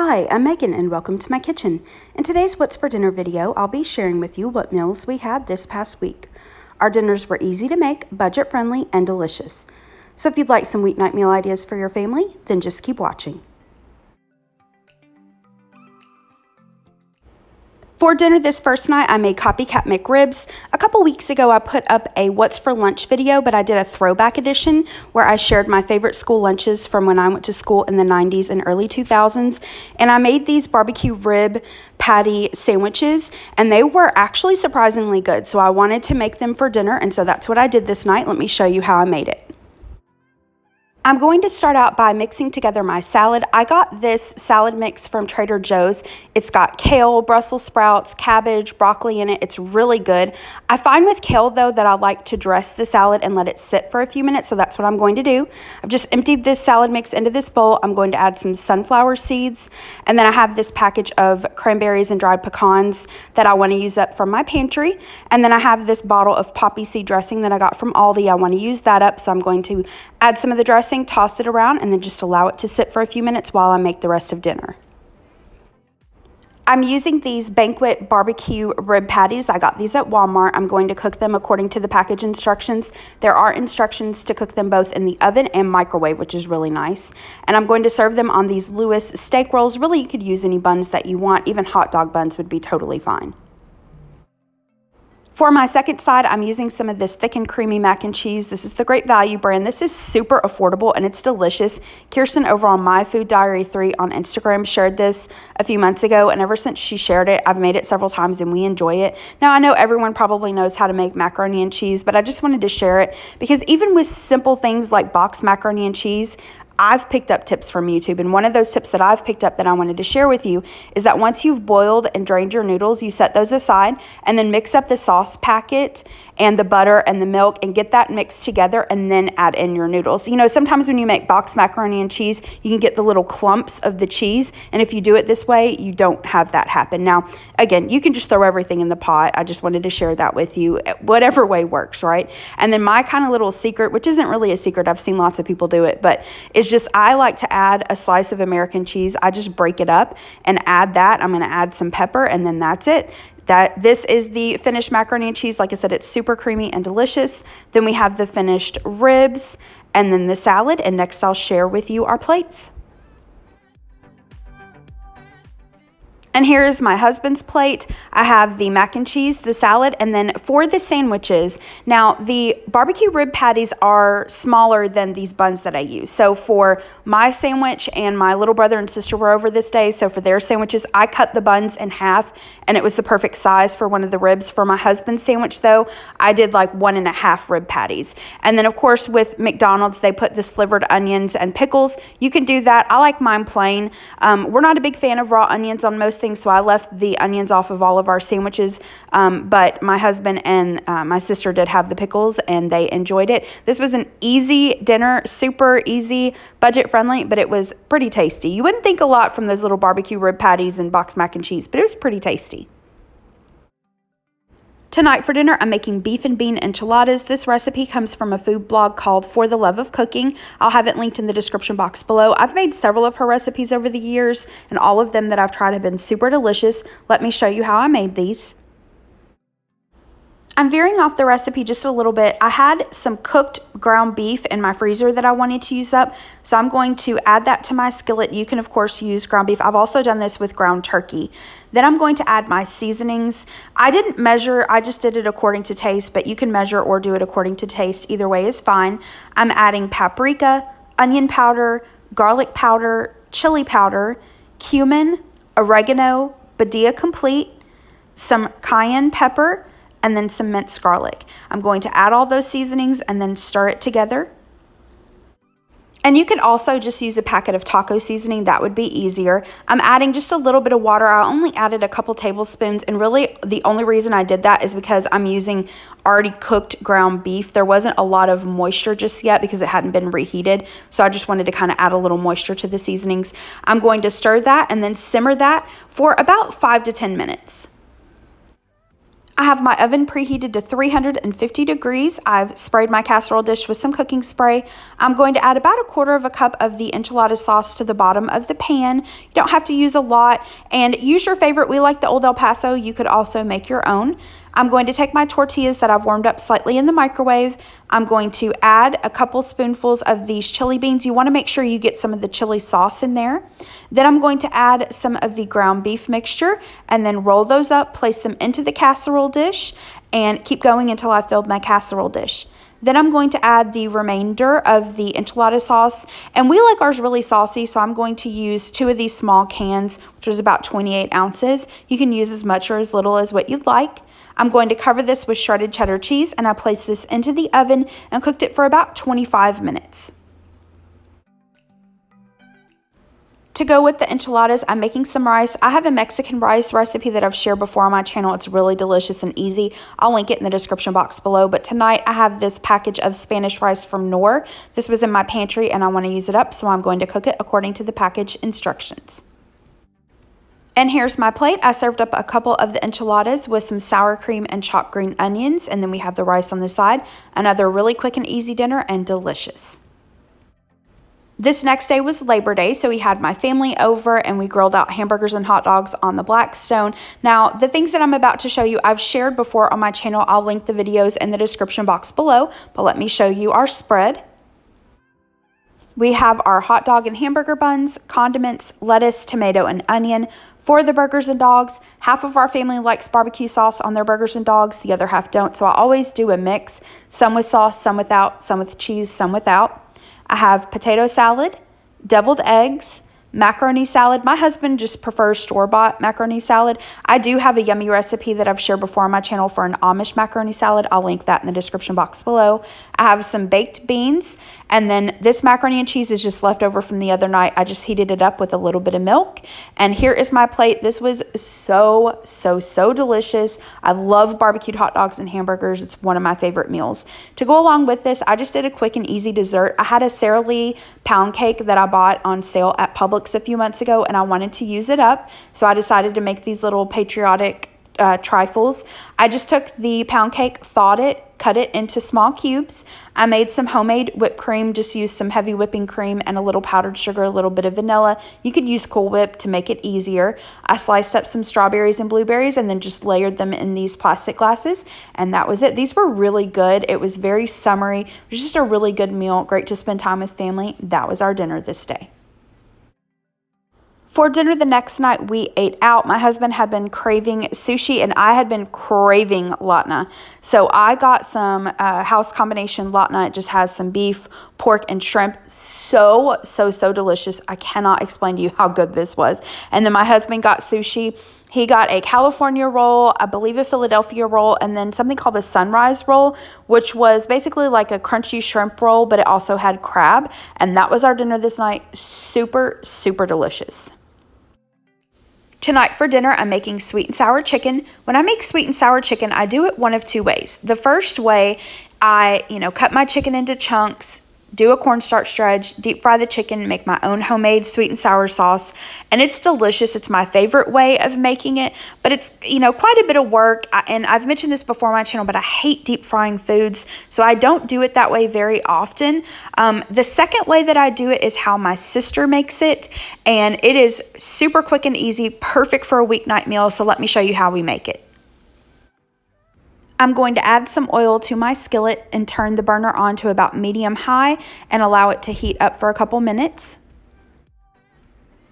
Hi, I'm Megan and welcome to my kitchen. In today's What's for Dinner video, I'll be sharing with you what meals we had this past week. Our dinners were easy to make, budget-friendly, and delicious. So if you'd like some weeknight meal ideas for your family, then just keep watching. For dinner this first night, I made Copycat McRibs. A couple weeks ago, I put up a What's for Lunch video, but I did a throwback edition where I shared my favorite school lunches from when I went to school in the 90s and early 2000s. And I made these barbecue rib patty sandwiches, and they were actually surprisingly good. So I wanted to make them for dinner, and so that's what I did this night. Let me show you how I made it. I'm going to start out by mixing together my salad. I got this salad mix from Trader Joe's. It's got kale, Brussels sprouts, cabbage, broccoli in it. It's really good. I find with kale, though, that I like to dress the salad and let it sit for a few minutes, so that's what I'm going to do. I've just emptied this salad mix into this bowl. I'm going to add some sunflower seeds, and then I have this package of cranberries and dried pecans that I want to use up from my pantry, and then I have this bottle of poppy seed dressing that I got from Aldi. I want to use that up, so I'm going to add some of the dressing, toss it around, and then just allow it to sit for a few minutes while I make the rest of dinner. I'm using these Banquet barbecue rib patties. I got these at Walmart. I'm going to cook them according to the package instructions. There are instructions to cook them both in the oven and microwave, which is really nice. And I'm going to serve them on these Lewis steak rolls. Really, you could use any buns that you want. Even hot dog buns would be totally fine. For my second side, I'm using some of this thick and creamy mac and cheese. This is the Great Value brand. This is super affordable and it's delicious. Kirsten over on My Food Diary 3 on Instagram shared this a few months ago, and ever since she shared it, I've made it several times and we enjoy it. Now, I know everyone probably knows how to make macaroni and cheese, but I just wanted to share it because even with simple things like boxed macaroni and cheese, I've picked up tips from YouTube, and one of those tips that I've picked up that I wanted to share with you is that once you've boiled and drained your noodles, you set those aside and then mix up the sauce packet and the butter and the milk and get that mixed together and then add in your noodles. You know, sometimes when you make boxed macaroni and cheese, you can get the little clumps of the cheese, and if you do it this way, you don't have that happen. Now, again, you can just throw everything in the pot. I just wanted to share that with you. Whatever way works, right? And then my kind of little secret, which isn't really a secret, I've seen lots of people do it, but it's just I like to add a slice of American cheese. I just break it up and add that. I'm going to add some pepper, and then that's it. This is the finished macaroni and cheese. Like I said, it's super creamy and delicious. Then we have the finished ribs and then the salad. And next I'll share with you our plates. And here's my husband's plate. I have the mac and cheese, the salad, and then for the sandwiches, now the barbecue rib patties are smaller than these buns that I use. So for my sandwich, and my little brother and sister were over this day, so for their sandwiches, I cut the buns in half, and it was the perfect size for one of the ribs. For my husband's sandwich, though, I did like 1.5 rib patties. And then, of course, with McDonald's, they put the slivered onions and pickles. You can do that. I like mine plain. We're not a big fan of raw onions on most things, so I left the onions off of all of our sandwiches, but my husband and my sister did have the pickles, and they enjoyed it. This was an easy dinner, super easy, budget friendly, but it was pretty tasty. You wouldn't think a lot from those little barbecue rib patties and boxed mac and cheese, but it was pretty tasty. Tonight for dinner, I'm making beef and bean enchiladas. This recipe comes from a food blog called For the Love of Cooking. I'll have it linked in the description box below. I've made several of her recipes over the years, and all of them that I've tried have been super delicious. Let me show you how I made these. I'm veering off the recipe just a little bit. I had some cooked ground beef in my freezer that I wanted to use up, so I'm going to add that to my skillet. You can, of course, use ground beef. I've also done this with ground turkey. Then I'm going to add my seasonings. I didn't measure, I just did it according to taste, but you can measure or do it according to taste. Either way is fine. I'm adding paprika, onion powder, garlic powder, chili powder, cumin, oregano, Badia Complete, some cayenne pepper, and then some minced garlic. I'm going to add all those seasonings and then stir it together. And you could also just use a packet of taco seasoning. That would be easier. I'm adding just a little bit of water. I only added a couple tablespoons, and really the only reason I did that is because I'm using already cooked ground beef. There wasn't a lot of moisture just yet because it hadn't been reheated, so I just wanted to kind of add a little moisture to the seasonings. I'm going to stir that and then simmer that for about 5 to 10 minutes. I have my oven preheated to 350 degrees. I've sprayed my casserole dish with some cooking spray. I'm going to add about 1/4 cup of the enchilada sauce to the bottom of the pan. You don't have to use a lot, and use your favorite. We like the Old El Paso. You could also make your own. I'm going to take my tortillas that I've warmed up slightly in the microwave. I'm going to add a couple spoonfuls of these chili beans. You want to make sure you get some of the chili sauce in there. Then I'm going to add some of the ground beef mixture and then roll those up, place them into the casserole dish, and keep going until I filled my casserole dish. Then I'm going to add the remainder of the enchilada sauce, and we like ours really saucy, so I'm going to use 2 of these small cans, which was about 28 ounces. You can use as much or as little as what you'd like. I'm going to cover this with shredded cheddar cheese, and I placed this into the oven and cooked it for about 25 minutes. To go with the enchiladas, I'm making some rice. I have a Mexican rice recipe that I've shared before on my channel. It's really delicious and easy. I'll link it in the description box below. But tonight I have this package of Spanish rice from Knorr. This was in my pantry and I want to use it up, so I'm going to cook it according to the package instructions. And here's my plate. I served up a couple of the enchiladas with some sour cream and chopped green onions, and then we have the rice on the side. Another really quick and easy dinner and delicious. This next day was Labor Day, so we had my family over and we grilled out hamburgers and hot dogs on the Blackstone. Now, the things that I'm about to show you, I've shared before on my channel. I'll link the videos in the description box below, but let me show you our spread. We have our hot dog and hamburger buns, condiments, lettuce, tomato, and onion. For the burgers and dogs, half of our family likes barbecue sauce on their burgers and dogs, the other half don't, so I always do a mix, some with sauce, some without, some with cheese, some without. I have potato salad, deviled eggs, macaroni salad. My husband just prefers store-bought macaroni salad. I do have a yummy recipe that I've shared before on my channel for an Amish macaroni salad. I'll link that in the description box below. I have some baked beans, and then this macaroni and cheese is just left over from the other night. I just heated it up with a little bit of milk, and here is my plate. This was so delicious. I love barbecued hot dogs and hamburgers. It's one of my favorite meals. To go along with this, I just did a quick and easy dessert. I had a Sara Lee pound cake that I bought on sale at Publix a few months ago, and I wanted to use it up, so I decided to make these little patriotic trifles. I just took the pound cake, thawed it, cut it into small cubes. I made some homemade whipped cream, just used some heavy whipping cream and a little powdered sugar, a little bit of vanilla. You could use Cool Whip to make it easier. I sliced up some strawberries and blueberries and then just layered them in these plastic glasses, and that was it. These were really good. It was very summery. It was just a really good meal, great to spend time with family. That was our dinner this day. For dinner the next night, we ate out. My husband had been craving sushi, and I had been craving latna. So I got some house combination latna. It just has some beef, pork, and shrimp. So delicious. I cannot explain to you how good this was. And then my husband got sushi. He got a California roll, I believe a Philadelphia roll, and then something called a sunrise roll, which was basically like a crunchy shrimp roll, but it also had crab. And that was our dinner this night. Super delicious. Tonight for dinner, I'm making sweet and sour chicken. When I make sweet and sour chicken, I do it one of two ways. The first way, I cut my chicken into chunks, do a cornstarch dredge, deep fry the chicken, make my own homemade sweet and sour sauce, and it's delicious. It's my favorite way of making it, but it's quite a bit of work, and I've mentioned this before on my channel, but I hate deep frying foods, so I don't do it that way very often. The second way that I do it is how my sister makes it, and it is super quick and easy, perfect for a weeknight meal, so let me show you how we make it. I'm going to add some oil to my skillet and turn the burner on to about medium-high and allow it to heat up for a couple minutes.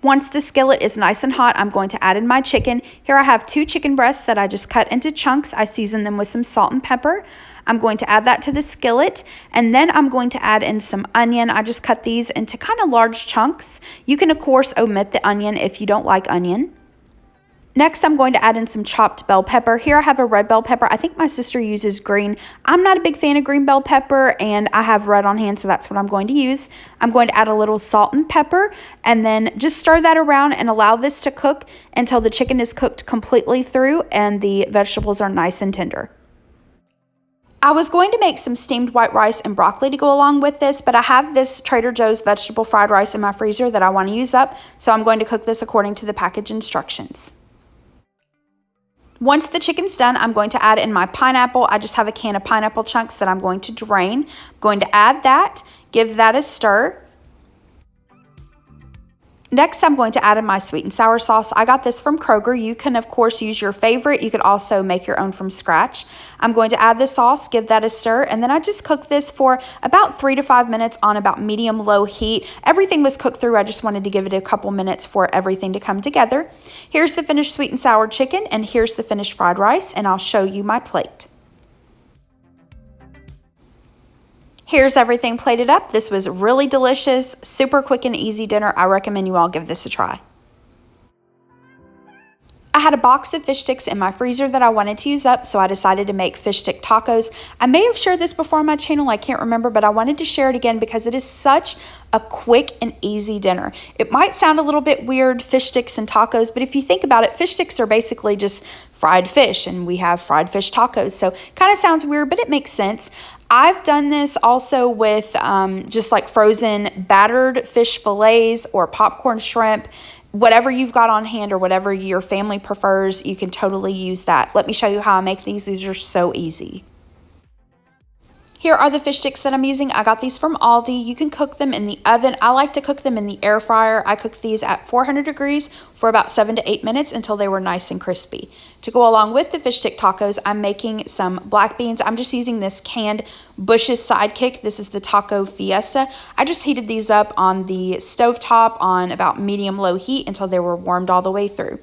Once the skillet is nice and hot, I'm going to add in my chicken. Here I have 2 chicken breasts that I just cut into chunks. I season them with some salt and pepper. I'm going to add that to the skillet, and then I'm going to add in some onion. I just cut these into kind of large chunks. You can, of course, omit the onion if you don't like onion. Next, I'm going to add in some chopped bell pepper. Here I have a red bell pepper. I think my sister uses green. I'm not a big fan of green bell pepper, and I have red on hand, so that's what I'm going to use. I'm going to add a little salt and pepper, and then just stir that around and allow this to cook until the chicken is cooked completely through and the vegetables are nice and tender. I was going to make some steamed white rice and broccoli to go along with this, but I have this Trader Joe's vegetable fried rice in my freezer that I want to use up, so I'm going to cook this according to the package instructions. Once the chicken's done, I'm going to add in my pineapple. I just have a can of pineapple chunks that I'm going to drain. I'm going to add that, give that a stir. Next, I'm going to add in my sweet and sour sauce. I got this from Kroger. You can, of course, use your favorite. You could also make your own from scratch. I'm going to add the sauce, give that a stir, and then I just cook this for about 3 to 5 minutes on about medium-low heat. Everything was cooked through. I just wanted to give it a couple minutes for everything to come together. Here's the finished sweet and sour chicken, and here's the finished fried rice, and I'll show you my plate. Here's everything plated up. This was really delicious, super quick and easy dinner. I recommend you all give this a try. I had a box of fish sticks in my freezer that I wanted to use up, so I decided to make fish stick tacos. I may have shared this before on my channel, I can't remember, but I wanted to share it again because it is such a quick and easy dinner. It might sound a little bit weird, fish sticks and tacos, but if you think about it, fish sticks are basically just fried fish, and we have fried fish tacos, so kind of sounds weird, but it makes sense. I've done this also with just like frozen battered fish fillets or popcorn shrimp. Whatever you've got on hand or whatever your family prefers, you can totally use that. Let me show you how I make these. These are so easy. Here are the fish sticks that I'm using. I got these from Aldi. You can cook them in the oven. I like to cook them in the air fryer. I cooked these at 400 degrees for about 7 to 8 minutes until they were nice and crispy. To go along with the fish stick tacos, I'm making some black beans. I'm just using this canned Bush's Sidekick. This is the Taco Fiesta. I just heated these up on the stovetop on about medium-low heat until they were warmed all the way through.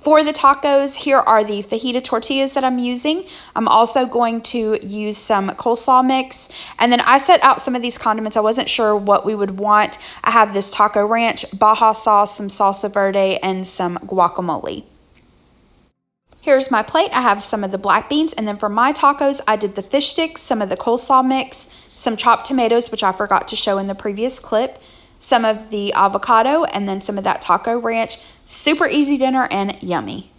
For the tacos, here are the fajita tortillas that I'm using. I'm also going to use some coleslaw mix. And then I set out some of these condiments. I wasn't sure what we would want. I have this taco ranch, Baja sauce, some salsa verde, and some guacamole. Here's my plate. I have some of the black beans. And then for my tacos, I did the fish sticks, some of the coleslaw mix, some chopped tomatoes, which I forgot to show in the previous clip, some of the avocado, and then some of that taco ranch. Super easy dinner and yummy.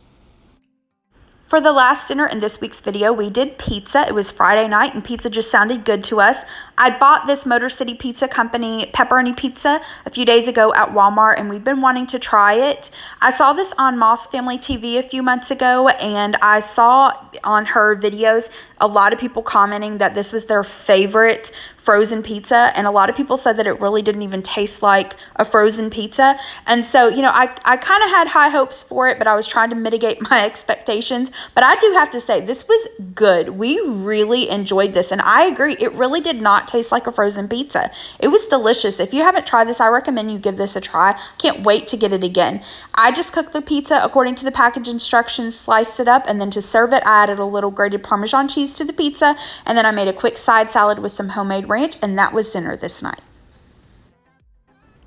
For the last dinner in this week's video, we did pizza. It was Friday night and pizza just sounded good to us. I bought this Motor City Pizza Company pepperoni pizza a few days ago at Walmart, and we've been wanting to try it. I saw this on Moss Family TV a few months ago, and I saw on her videos a lot of people commenting that this was their favorite frozen pizza, and a lot of people said that it really didn't even taste like a frozen pizza. And so, you know, I kind of had high hopes for it, but I was trying to mitigate my expectations. But I do have to say, this was good. We really enjoyed this, and I agree, it really did not taste like a frozen pizza. It was delicious. If you haven't tried this, I recommend you give this a try. Can't wait to get it again. I just cooked the pizza according to the package instructions, sliced it up, and then to serve it, I added a little grated Parmesan cheese to the pizza, and then I made a quick side salad with some homemade ranch, and that was dinner this night.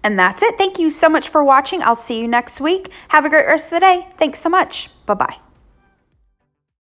And that's it. Thank you so much for watching. I'll see you next week. Have a great rest of the day. Thanks so much. Bye-bye.